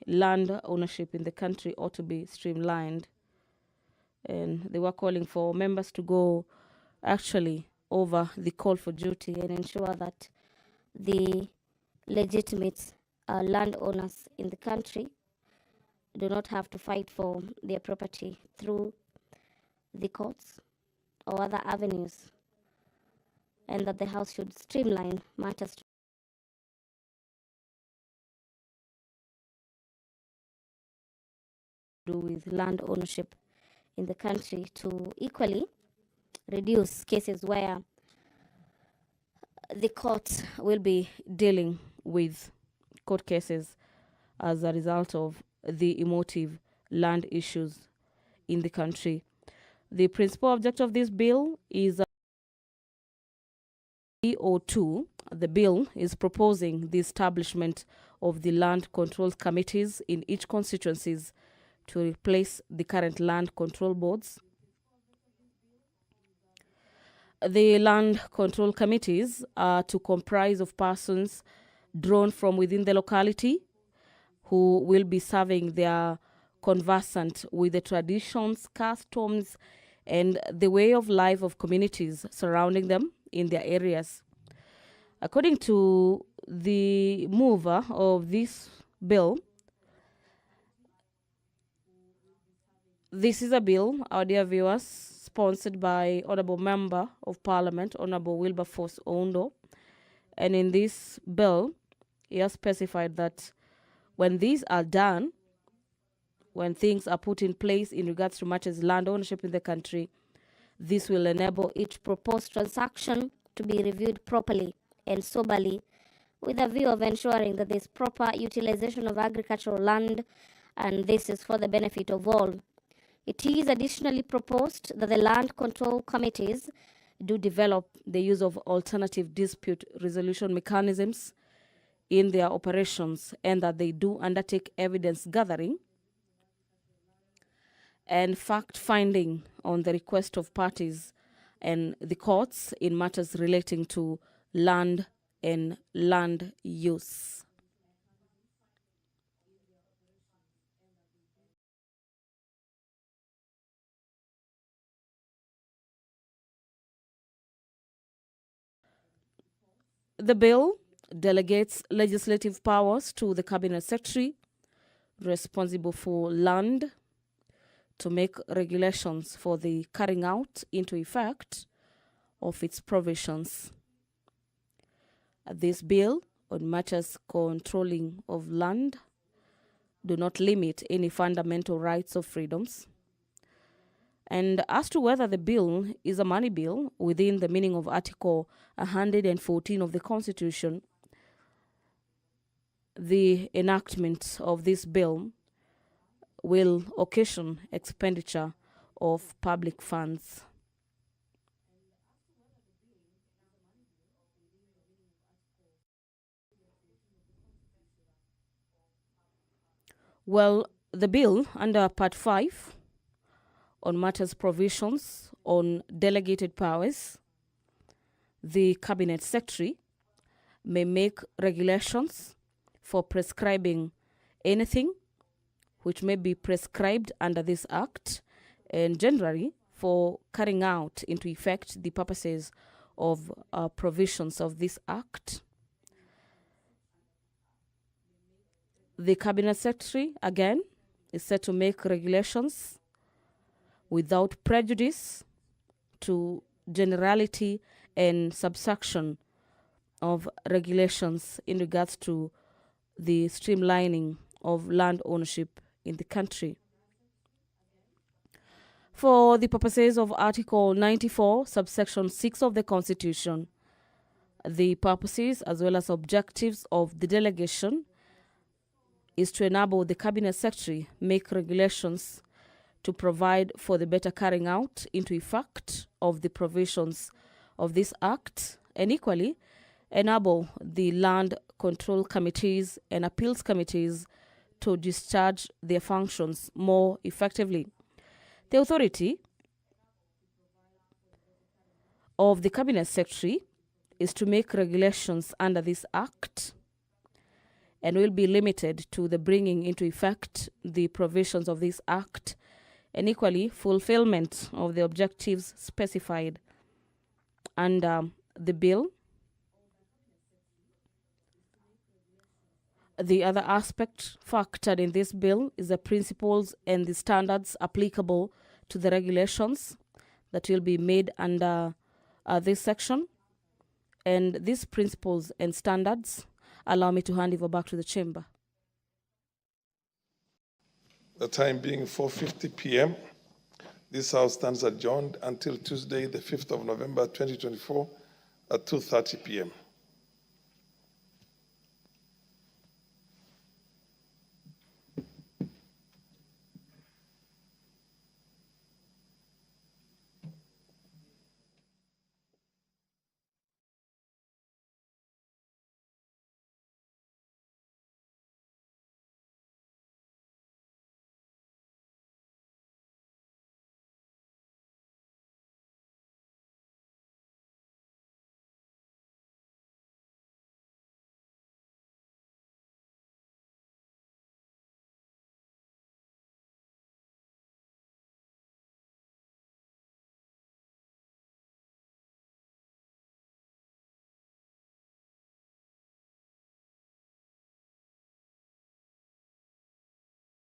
the land ownership in the country ought to be streamlined. And they were calling for members to go actually over the call for duty and ensure that the legitimate landowners in the country do not have to fight for their property through the courts or other avenues, and that the House should streamline matters to do with land ownership in the country to equally reduce cases where the court will be dealing with court cases as a result of the emotive land issues in the country. The principal objective of this bill is EO2. The bill is proposing the establishment of the land control committees in each constituencies to replace the current land control boards. The land control committees are to comprise of persons drawn from within the locality who will be serving their conversant with the traditions, customs, and the way of life of communities surrounding them in their areas. According to the mover of this bill, this is a bill, our dear viewers, sponsored by Honorable Member of Parliament, Honorable Wilberforce Ondo. And in this bill, he has specified that when these are done, when things are put in place in regards to much as land ownership in the country, this will enable each proposed transaction to be reviewed properly and soberly with a view of ensuring that there is proper utilization of agricultural land, and this is for the benefit of all. It is additionally proposed that the land control committees do develop the use of alternative dispute resolution mechanisms in their operations, and that they do undertake evidence gathering and fact-finding on the request of parties and the courts in matters relating to land and land use. The bill delegates legislative powers to the Cabinet Secretary responsible for land to make regulations for the carrying out into effect of its provisions. This bill on matters controlling of land do not limit any fundamental rights or freedoms. And as to whether the bill is a money bill within the meaning of Article 114 of the Constitution, the enactment of this bill will occasion expenditure of public funds. Well, the bill under Part 5 on matters provisions on delegated powers, the Cabinet Secretary may make regulations for prescribing anything which may be prescribed under this Act, and generally for carrying out into effect the purposes of provisions of this Act. The Cabinet Secretary, again, is set to make regulations without prejudice to generality and subsection of regulations in regards to the streamlining of land ownership in the country. For the purposes of Article 94, subsection 6 of the Constitution, the purposes as well as objectives of the delegation is to enable the Cabinet Secretary make regulations to provide for the better carrying out into effect of the provisions of this Act, and equally enable the land control committees and appeals committees to discharge their functions more effectively. The authority of the Cabinet Secretary is to make regulations under this Act and will be limited to the bringing into effect the provisions of this Act and equally fulfillment of the objectives specified under the bill. The other aspect factored in this bill is the principles and the standards applicable to the regulations that will be made under this section. And these principles and standards allow me to hand over back to the chamber. The time being 4:50 p.m., this House stands adjourned until Tuesday, the 5th of November, 2024 at 2:30 p.m.